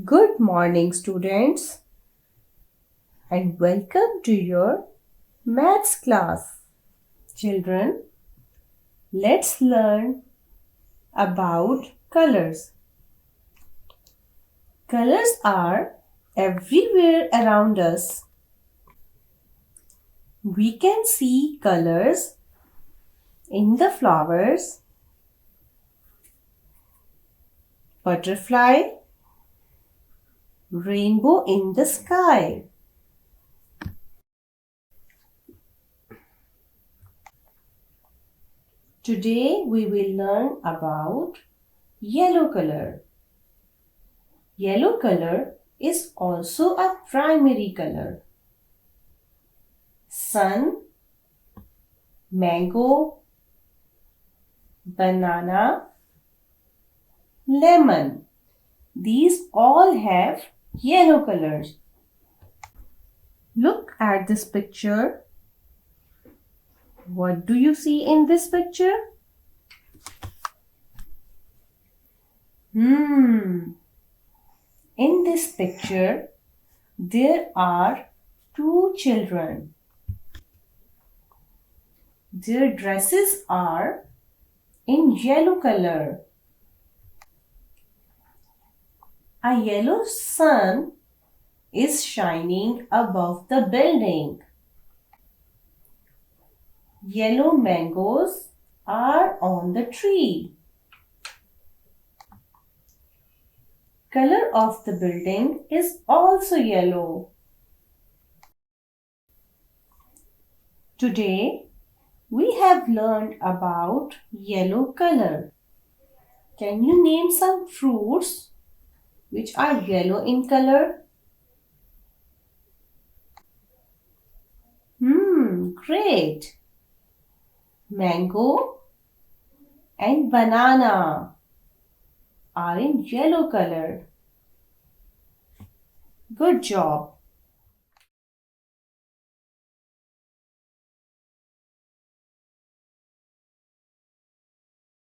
Good morning, students, and welcome to your maths class. Children, let's learn about colors. Colors are everywhere around us. We can see colors in the flowers, butterfly, rainbow in the sky. Today we will learn about yellow color. Yellow color is also a primary color. Sun, mango, banana, lemon. These all have yellow colors. Look at this picture. What do you see in this picture? In this picture, there are two children. Their dresses are in yellow color. A yellow sun is shining above the building. Yellow mangoes are on the tree. Color of the building is also yellow. Today, we have learned about yellow color. Can you name some fruits which are yellow in color? Great. Mango and banana are in yellow color. Good job.